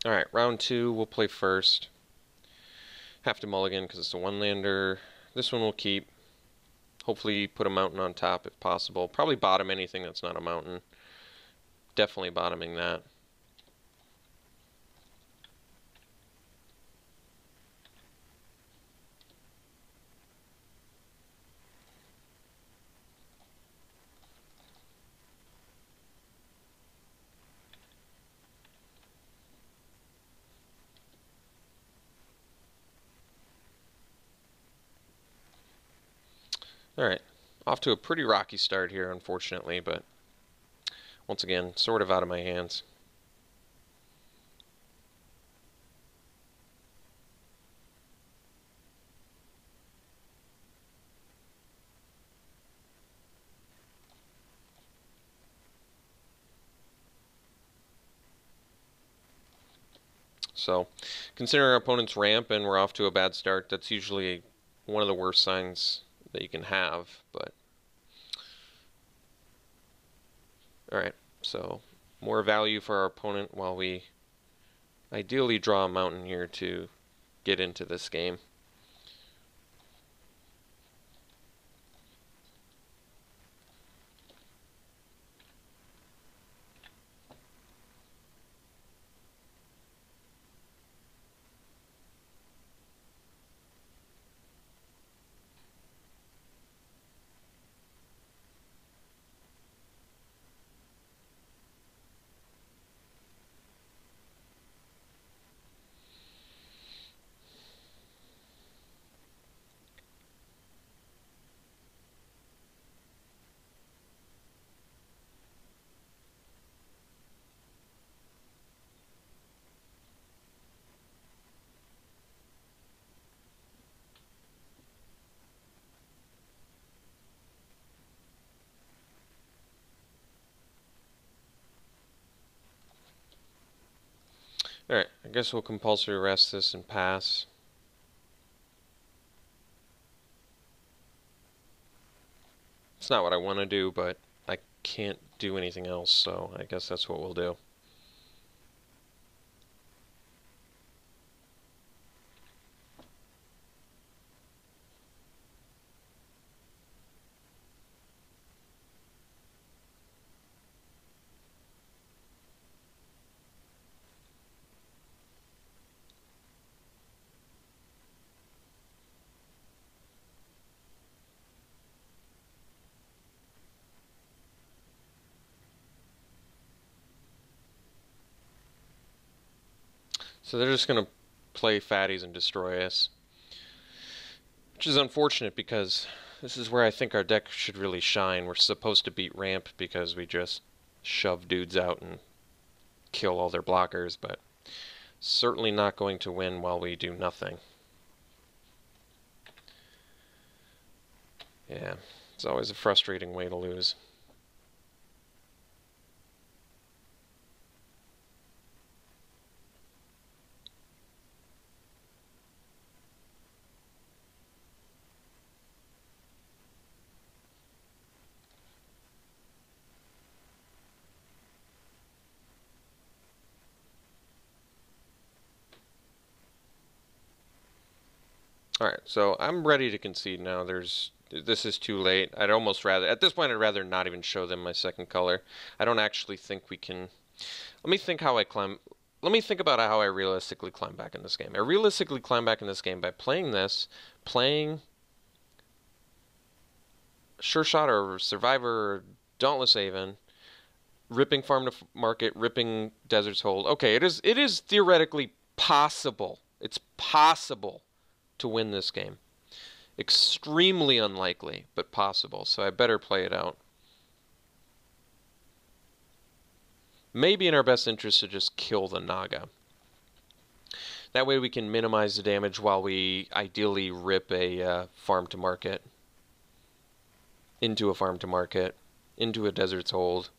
Alright, round two, we'll play first. Have to mulligan because it's a one-lander. This one we'll keep. Hopefully put a mountain on top if possible. Probably bottom anything that's not a mountain. Definitely bottoming that. Alright, off to a pretty rocky start here, unfortunately, but once again, sort of out of my hands. So, considering our opponent's ramp and we're off to a bad start, that's usually one of the worst signs that you can have, but alright, so more value for our opponent while we ideally draw a mountain here to get into this game. Alright, I guess we'll compulsory rest this and pass. It's not what I want to do, but I can't do anything else, so I guess that's what we'll do. So they're just going to play fatties and destroy us. Which is unfortunate because this is where I think our deck should really shine. We're supposed to beat ramp because we just shove dudes out and kill all their blockers, but certainly not going to win while we do nothing. Yeah, it's always a frustrating way to lose. Alright, so I'm ready to concede now. This is too late. I'd almost rather, at this point, I'd rather not even show them my second color. I don't actually think we can. Let me think how I climb. Let me think about how I realistically climb back in this game. I realistically climb back in this game by playing this, playing Sure Shot or Survivor or Dauntless Haven, ripping Farm to Market, ripping Desert's Hold. Okay, it is theoretically possible. It's possible to win this game. Extremely unlikely, but possible, so I better play it out. Maybe in our best interest to just kill the Naga. That way we can minimize the damage while we ideally rip a farm to market. Into a farm to market. Into a Desert's Hold.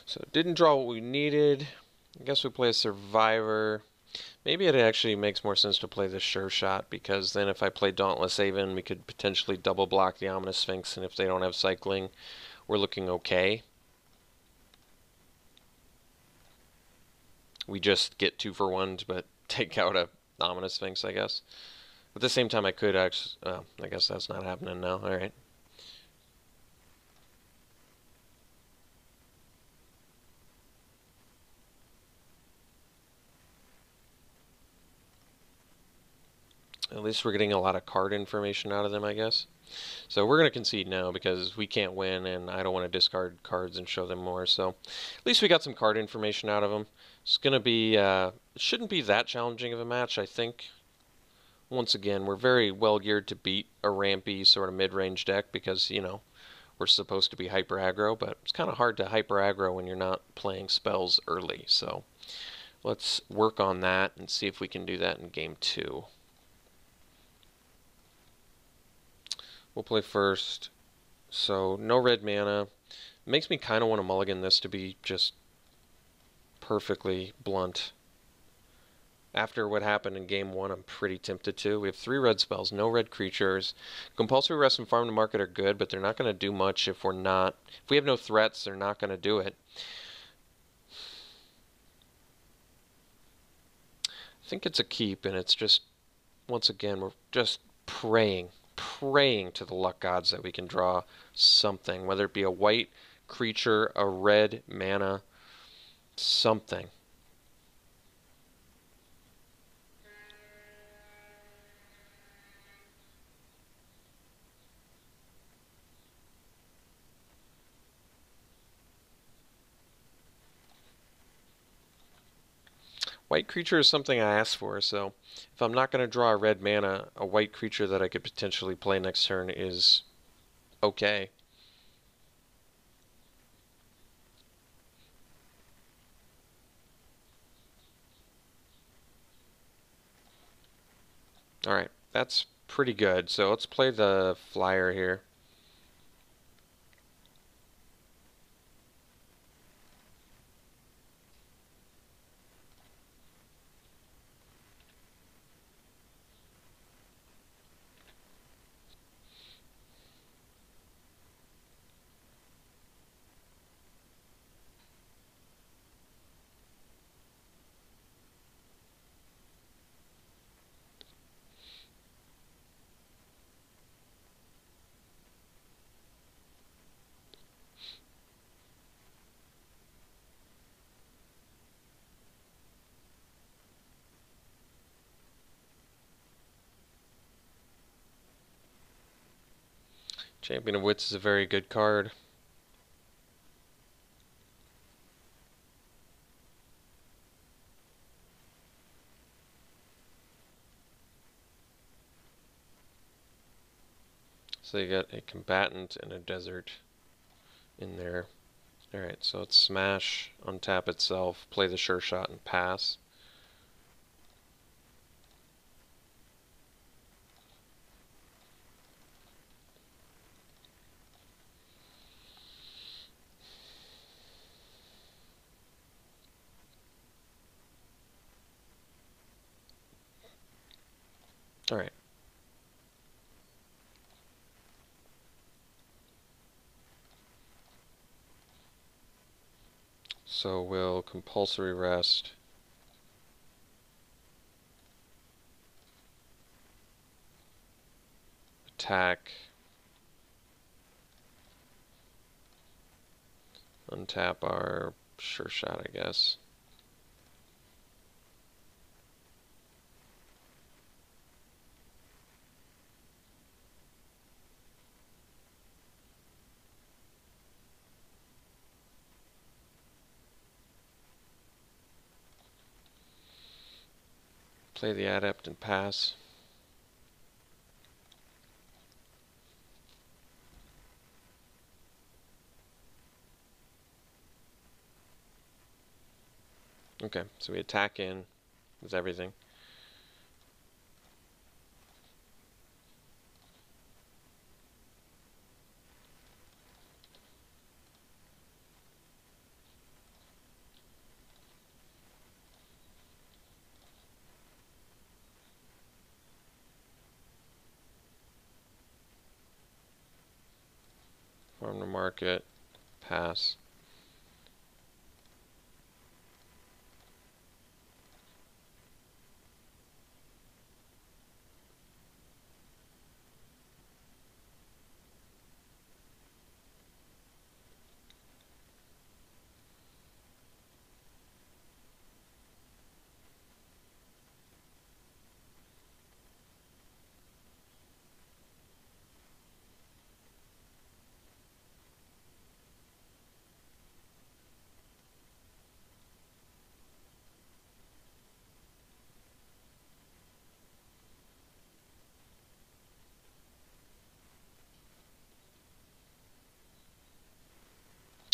So didn't draw what we needed. I guess we play a Survivor. Maybe it actually makes more sense to play the Sure Shot, because then if I play Dauntless Haven, we could potentially double block the Ominous Sphinx, and if they don't have cycling, we're looking okay. We just get 2-for-1s, but take out a Ominous Sphinx, I guess. At the same time, I could actually... Oh, I guess that's not happening now. Alright. At least we're getting a lot of card information out of them, I guess. So we're going to concede now because we can't win, and I don't want to discard cards and show them more. So at least we got some card information out of them. It's going to be... it shouldn't be that challenging of a match, I think. Once again, we're very well geared to beat a rampy sort of mid-range deck because, you know, we're supposed to be hyper aggro, but it's kind of hard to hyper aggro when you're not playing spells early. So let's work on that and see if we can do that in game 2. We'll play first. So no red mana. Makes me kind of want to mulligan this, to be just perfectly blunt. After what happened in game 1, I'm pretty tempted to. We have 3 red spells, no red creatures. Compulsory Rest and Farm to Market are good, but they're not going to do much if we're not... If we have no threats, they're not going to do it. I think it's a keep, and it's just... Once again, we're just praying to the luck gods that we can draw something, whether it be a white creature, a red mana, something. White creature is something I asked for, so if I'm not going to draw a red mana, a white creature that I could potentially play next turn is okay. Alright, that's pretty good. So let's play the flyer here. Champion of Wits is a very good card. So you got a combatant and a desert in there. Alright, so let's smash, untap itself, play the Sure Shot, and pass. Alright. So we'll compulsory rest. Attack. Untap our Sure Shot, I guess. Play the Adept and pass. Okay, so we attack in with everything. mark it. Pass.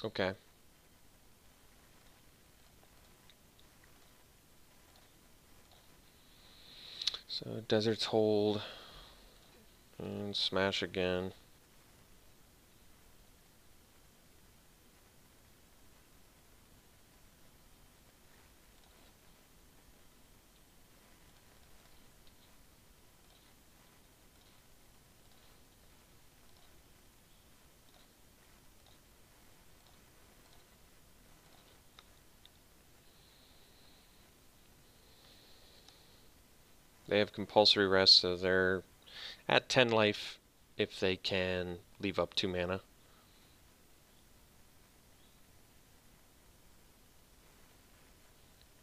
Okay. So deserts hold and smash again. They have compulsory rest, so they're at 10 life if they can leave up 2 mana.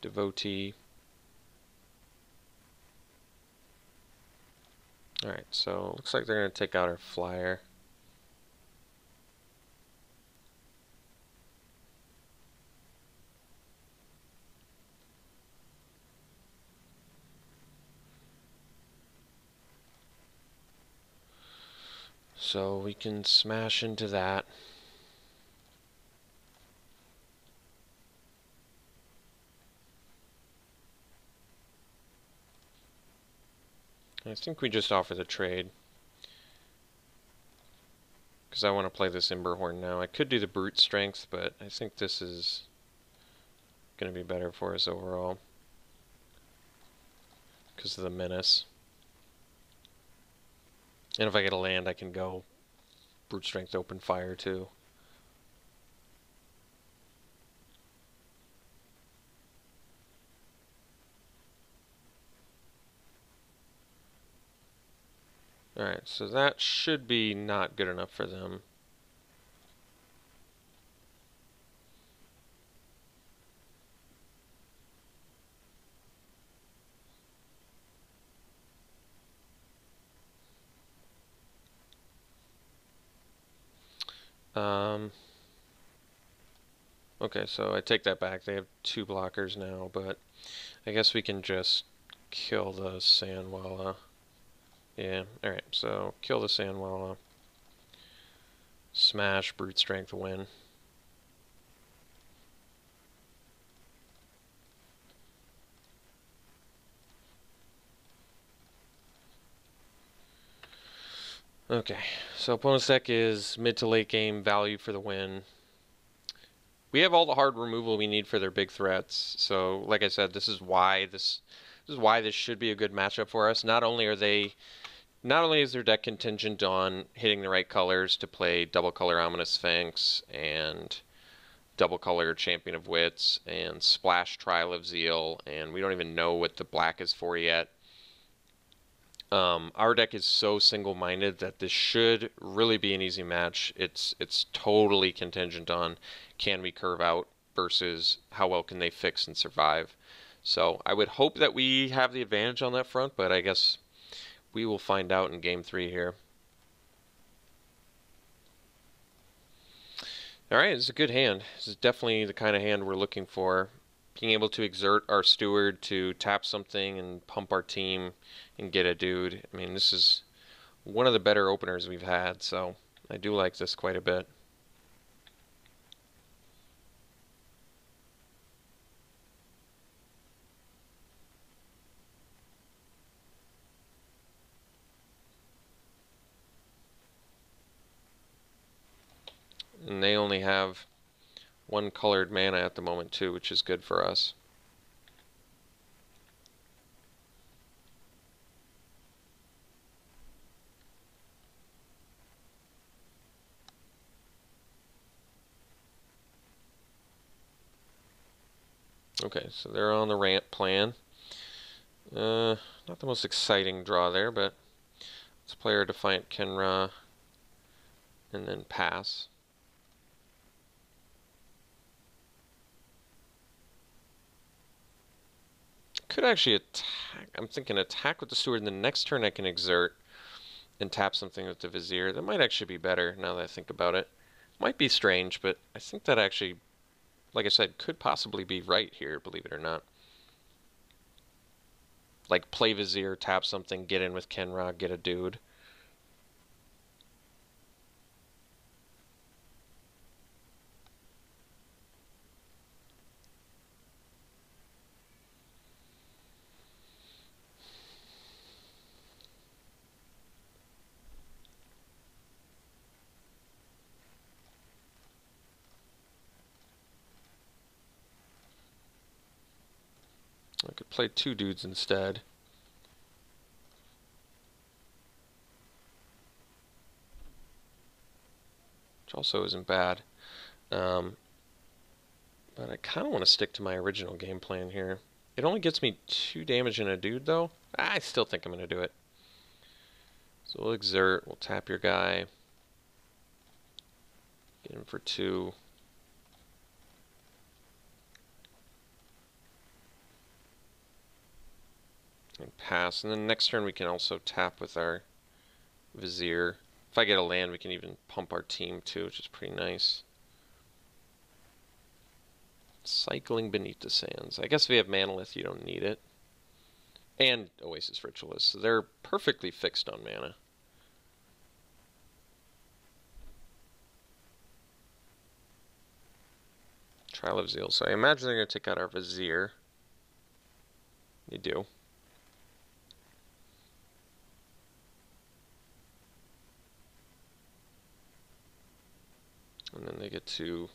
Devotee. Alright, so looks like they're going to take out our flyer. So we can smash into that. I think we just offer the trade. Because I want to play this Emberhorn now. I could do the Brute Strength, but I think this is going to be better for us overall. Because of the Menace. And if I get a land, I can go Brute Strength Open Fire too. Alright, so that should be not good enough for them. Okay, so I take that back. They have 2 blockers now, but I guess we can just kill the Sandwalla. Yeah, alright, so kill the Sandwalla. Smash, Brute Strength, win. Okay, so opponent's deck is mid to late game value for the win. We have all the hard removal we need for their big threats. So, like I said, this is why this should be a good matchup for us. Not only is their deck contingent on hitting the right colors to play double color Ominous Sphinx and double color Champion of Wits and splash Trial of Zeal, and we don't even know what the black is for yet. Our deck is so single-minded that this should really be an easy match. It's totally contingent on can we curve out versus how well can they fix and survive. So I would hope that we have the advantage on that front, but I guess we will find out in Game 3 here. Alright, this is a good hand. This is definitely the kind of hand we're looking for. Being able to exert our steward to tap something and pump our team and get a dude. I mean, this is one of the better openers we've had, so I do like this quite a bit. And they only have 1 colored mana at the moment too, which is good for us. Okay, so they're on the ramp plan. Not the most exciting draw there, but let's play our Defiant Kenra and then pass. Could actually attack. I'm thinking attack with the Steward, and the next turn I can exert and tap something with the Vizier. That might actually be better now that I think about it. Might be strange, but I think that actually, like I said, could possibly be right here, believe it or not. Like play Vizier, tap something, get in with Kenra, get a dude. I could play two dudes instead. Which also isn't bad. But I kind of want to stick to my original game plan here. It only gets me 2 damage in a dude, though. I still think I'm going to do it. So we'll exert, we'll tap your guy. Get him for 2. And pass. And then next turn we can also tap with our Vizier. If I get a land, we can even pump our team too, which is pretty nice. Cycling Beneath the Sands. I guess if you have Manalith, you don't need it. And Oasis Ritualist. So they're perfectly fixed on mana. Trial of Zeal. So I imagine they're going to take out our Vizier. They do. And then they get to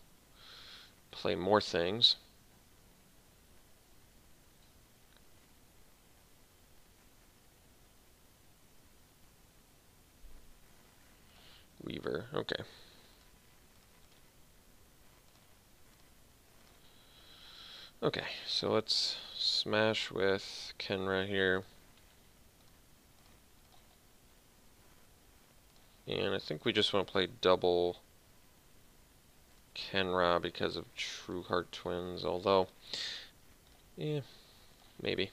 play more things. Weaver, okay. Okay, so let's smash with Kenra here. And I think we just want to play double Kenra because of True Heart Twins, although, yeah, maybe.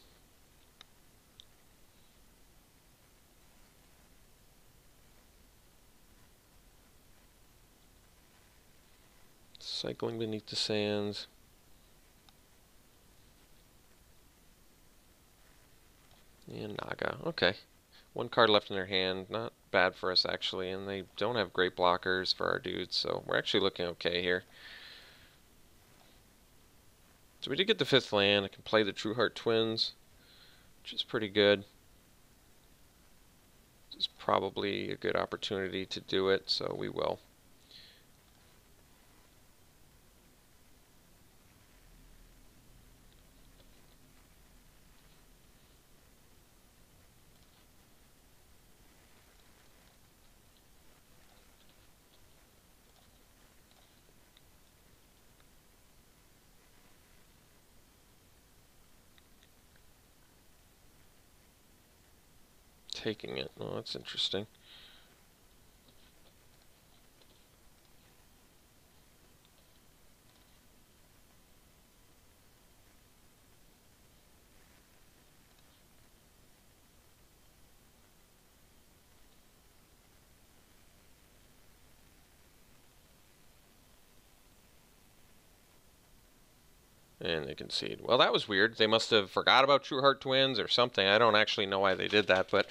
Cycling Beneath the Sands. And Naga, okay. 1 card left in their hand, not bad for us actually, and they don't have great blockers for our dudes, so we're actually looking okay here. So we did get the 5th land. I can play the True Heart Twins, which is pretty good. This is probably a good opportunity to do it, so we will. Taking it. Oh, that's interesting. And they concede. Well, that was weird. They must have forgot about True Heart Twins or something. I don't actually know why they did that, but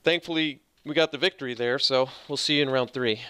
thankfully we got the victory there, so we'll see you in round 3.